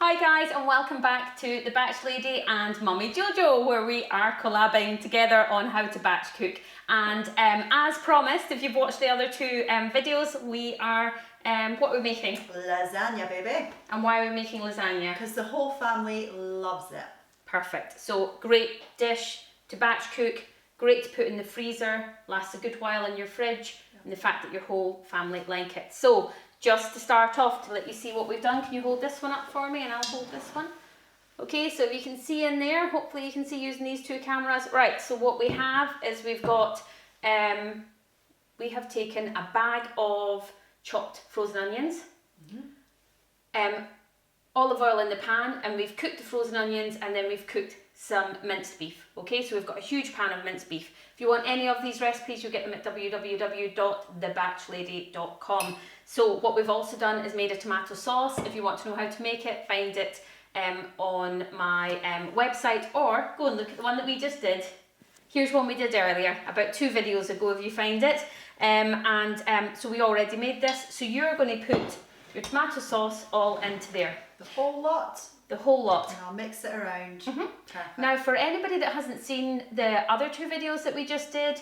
Hi guys, and welcome back to The Batch Lady and Mummy JoJo, where we are collabing together on how to batch cook. And as promised, if you've watched the other two videos, we are, what are we making? Lasagna, baby. And why are we making lasagna? Because the whole family loves it. Perfect. So great dish to batch cook, great to put in the freezer, lasts a good while in your fridge, and the fact that your whole family like it. So just to start off, to let you see what we've done, can you hold this one up for me and I'll hold this one? Okay, so you can see in there, hopefully you can see using these two cameras. Right, so what we have is we've got, we have taken a bag of chopped frozen onions, olive oil in the pan, and we've cooked the frozen onions, and then we've cooked some minced beef. Okay, so we've got a huge pan of minced beef. If you want any of these recipes, you'll get them at www.thebatchlady.com. So what we've also done is made a tomato sauce. If you want to know how to make it, find it on my website, or go and look at the one that we just did. Here's one we did earlier, about 2 videos ago if you find it. So we already made this. So you're going to put your tomato sauce all into there. The whole lot? The whole lot. And I'll mix it around. Perfect. Now, for anybody that hasn't seen the other 2 videos that we just did,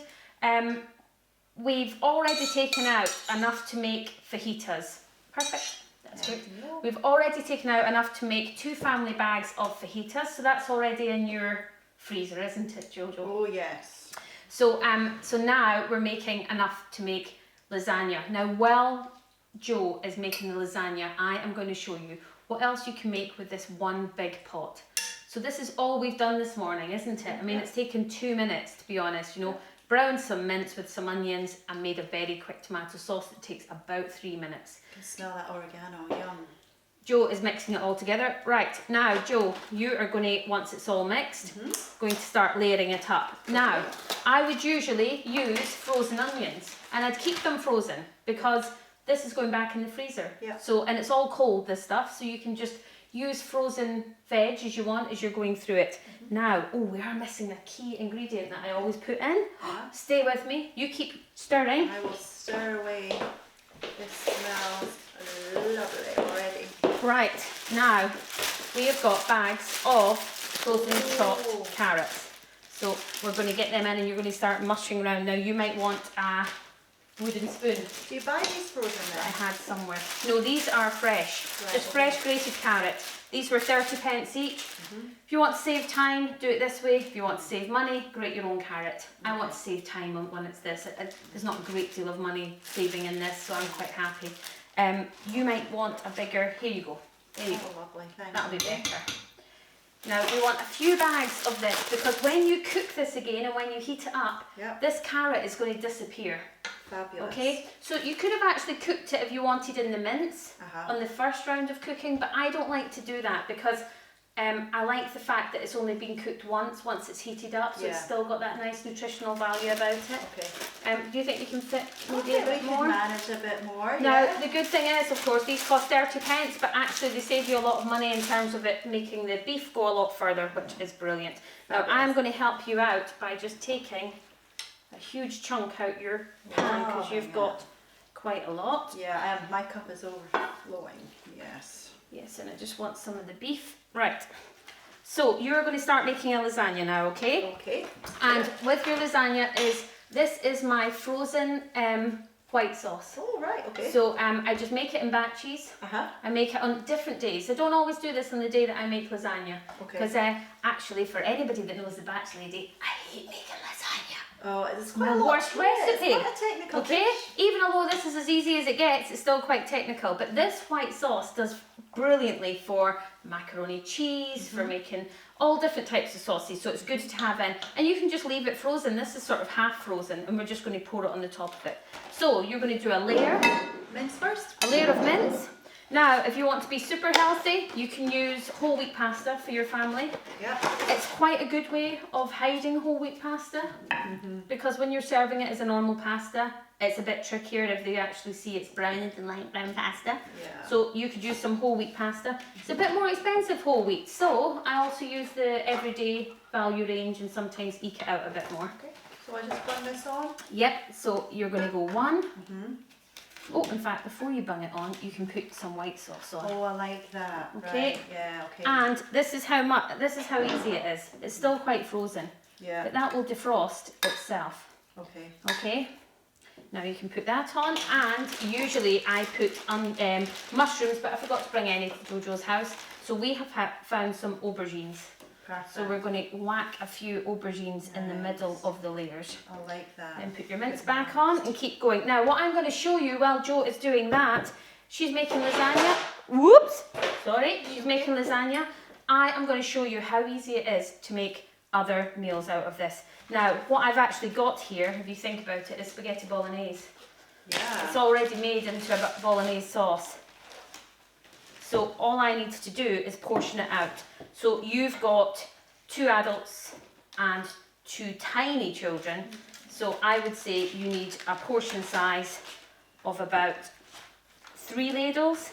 we've already taken out enough to make fajitas. Perfect. That's good. We've already taken out enough to make 2 family bags of fajitas, so that's already in your freezer, isn't it, Jojo? Oh yes. So so now we're making enough to make lasagna. Now, while Joe is making the lasagna, I am going to show you what else you can make with this one big pot. So this is all we've done this morning, isn't it? I mean, it's taken 2 minutes, to be honest, you know. Browned some mince with some onions and made a very quick tomato sauce that takes about 3 minutes. I can smell that oregano, yum. Joe is mixing it all together. Right, now Joe, you are going to, once it's all mixed, going to start layering it up. Now, I would usually use frozen onions, and I'd keep them frozen because this is going back in the freezer. Yeah. So, and it's all cold, this stuff, so you can just use frozen veg as you want as you're going through it. Now, oh, we are missing a key ingredient that I always put in. Stay with me. You keep stirring. I will stir away. This smells lovely already. Right, now we have got bags of frozen chopped carrots. So we're going to get them in and you're going to start mushing around. Now you might want a wooden spoon. Do you buy these frozen then? I had somewhere. No, these are fresh. Right, Just fresh grated carrot. These were 30 pence each. If you want to save time, do it this way. If you want to save money, grate your own carrot. I want to save time when it's this. There's not a great deal of money saving in this, so I'm quite happy. You might want a bigger, here you go. There you go. Lovely, thank That'll you. be better. Now we want a few bags of this because when you cook this again and when you heat it up, this carrot is going to disappear. Fabulous. Okay, so you could have actually cooked it if you wanted in the mince on the first round of cooking, but I don't like to do that because I like the fact that it's only been cooked once it's heated up, so it's still got that nice nutritional value about it. Okay. Do you think you can fit maybe a We bit can more? manage a bit more. Now, the good thing is, of course, these cost 30 pence, but actually they save you a lot of money in terms of it making the beef go a lot further, which is brilliant. Now, I'm going to help you out by just taking a huge chunk out your pan because you've got quite a lot. Yeah, my cup is overflowing. Yes. Yes, and I just want some of the beef. Right. So you're going to start making a lasagna now, okay? Okay. And with your lasagna this is my frozen white sauce. Oh, right, okay. So I just make it in batches. I make it on different days. I don't always do this on the day that I make lasagna. Okay. Because actually, for anybody that knows the Batch Lady, I hate making lasagna. Oh, it's quite My a lot worst to it. recipe. It's quite a technical Okay? dish. Even although this is as easy as it gets, it's still quite technical. But this white sauce does brilliantly for macaroni cheese, for making all different types of sauces. So it's good to have in. And you can just leave it frozen. This is sort of half frozen, and we're just going to pour it on the top of it. So you're going to do a layer. Mince first? A layer of mince. Now, if you want to be super healthy, you can use whole wheat pasta for your family. Yeah. It's quite a good way of hiding whole wheat pasta because when you're serving it as a normal pasta, it's a bit trickier if they actually see it's brown than light brown pasta. Yeah. So you could use some whole wheat pasta. It's a bit more expensive whole wheat, so I also use the everyday value range and sometimes eke it out a bit more. Okay. So I just bring this on? Yep, so you're going to go 1, Oh, in fact, before you bung it on, you can put some white sauce on. Oh, I like that. Okay. Right. Yeah. Okay. And this is how easy it is. It's still quite frozen, Yeah. but that will defrost itself. Okay. Okay. Now you can put that on, and usually I put mushrooms, but I forgot to bring any to Jojo's house. So we have found some aubergines. Perfect. So we're going to whack a few aubergines in the middle of the layers. I like that. Then put your mince back on and keep going. Now what I'm going to show you while Jo is doing that, she's making lasagna. Whoops! Sorry, she's making lasagna. I am going to show you how easy it is to make other meals out of this. Now, what I've actually got here, if you think about it, is spaghetti bolognese. Yeah. It's already made into a bolognese sauce. So all I need to do is portion it out. So you've got 2 adults and 2 tiny children. So I would say you need a portion size of about 3 ladles.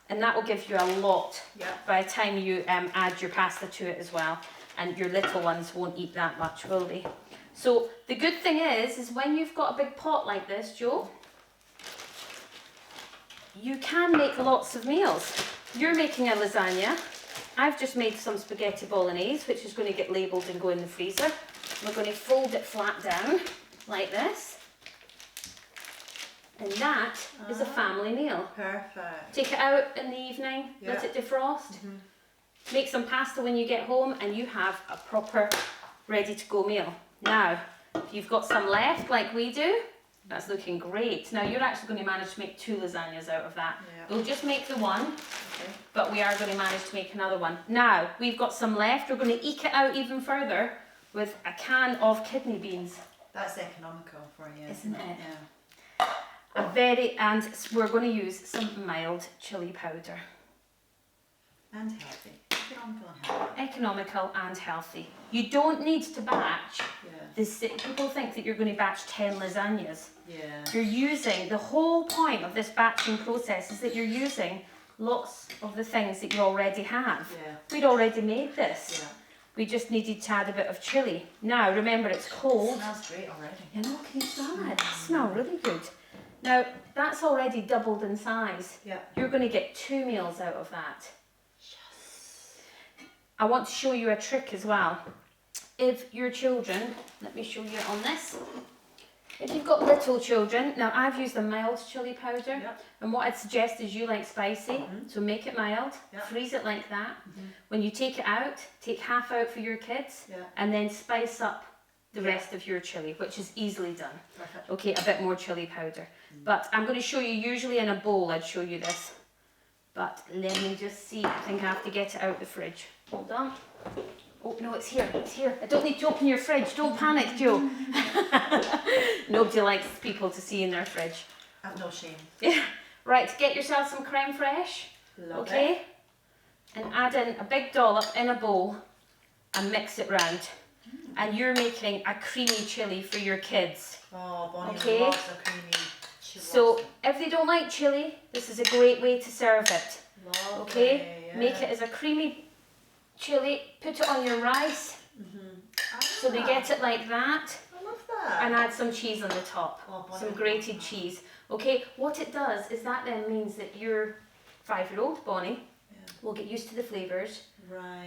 And that will give you a lot by the time you add your pasta to it as well. And your little ones won't eat that much, will they? So the good thing is when you've got a big pot like this, Jo, you can make lots of meals. You're making a lasagna. I've just made some spaghetti bolognese, which is going to get labelled and go in the freezer. We're going to fold it flat down like this. And that is a family meal. Perfect. Take it out in the evening, let it defrost. Make some pasta when you get home and you have a proper ready to go meal. Now, if you've got some left like we do, that's looking great. Now you're actually going to manage to make 2 lasagnas out of that. We'll just make the one, but we are going to manage to make another one. Now, we've got some left. We're going to eke it out even further with a can of kidney beans. That's economical for you, Isn't it? Yeah. And we're going to use some mild chili powder. And healthy. Economical and healthy. Economical and healthy. You don't need to batch. People think that you're going to batch 10 lasagnas. You're using, the whole point of this batching process is that you're using lots of the things that you already have. We'd already made this. We just needed to add a bit of chilli. Now, remember it's cold. It smells great already. You know, can you smell it? It smells really good. Now, that's already doubled in size. You're going to get 2 meals out of that. I want to show you a trick as well. If your children, let me show you on this. If you've got little children, now I've used a mild chili powder, and what I'd suggest is you like spicy, so make it mild, freeze it like that. When you take it out, take half out for your kids, and then spice up the rest of your chili, which is easily done. Okay, a bit more chili powder. But I'm going to show you, usually in a bowl I'd show you this. But let me just see, I think I have to get it out of the fridge. Hold on. Oh no, it's here, it's here. I don't need to open your fridge, don't panic, Jo. Nobody likes people to see in their fridge. I've no shame. Yeah. Right, get yourself some creme fraiche. Love it. And add in a big dollop in a bowl and mix it round. And you're making a creamy chilli for your kids. Oh, Bonnie loves a creamy chilli. So if they don't like chilli, this is a great way to serve it. Lovely, okay, make it as a creamy chilli, put it on your rice, so they get it like that. I love that. And add some cheese on the top, some grated cheese. cheese. Okay, what it does is that then means that your 5-year-old Bonnie will get used to the flavours,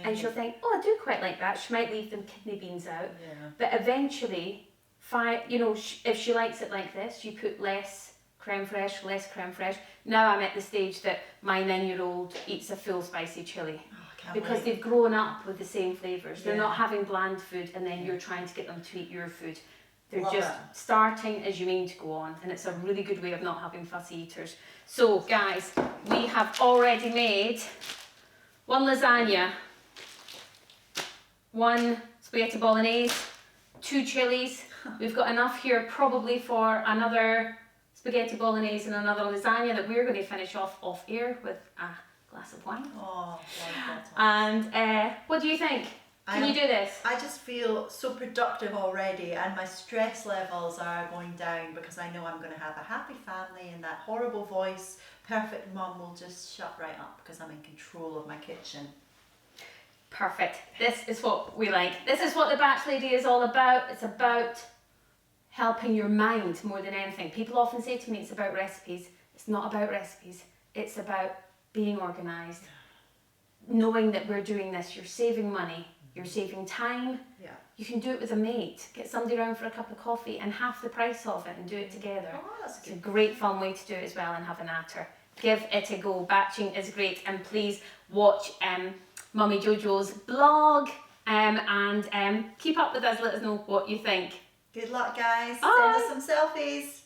and she'll think, oh, I do quite like that. She might leave them kidney beans out, but eventually, if she likes it like this, you put less creme fraiche, less creme fraiche. Now I'm at the stage that my 9-year-old eats a full spicy chilli. Because they've grown up with the same flavours. They're not having bland food and then you're trying to get them to eat your food. They're just starting as you mean to go on, and it's a really good way of not having fussy eaters. So guys, we have already made 1 lasagna, 1 spaghetti bolognese, 2 chilies. We've got enough here probably for another spaghetti bolognese and another lasagna that we're going to finish off air with a glass of wine. Oh, and what do you think? Can you do this? I just feel so productive already, and my stress levels are going down because I know I'm going to have a happy family, and that horrible voice, perfect mum, will just shut right up because I'm in control of my kitchen. Perfect. This is what we like. This is what the Batch Lady is all about. It's about helping your mind more than anything. People often say to me it's about recipes. It's not about recipes. It's about being organised. Knowing that we're doing this, you're saving money, you're saving time. Yeah. You can do it with a mate. Get somebody around for a cup of coffee and half the price of it and do it together. Oh, that's It's good. a great fun way to do it as well and have a natter. Give it a go. Batching is great, and please watch Mummy JoJo's blog and keep up with us. Let us know what you think. Good luck, guys. Bye. Send us some selfies.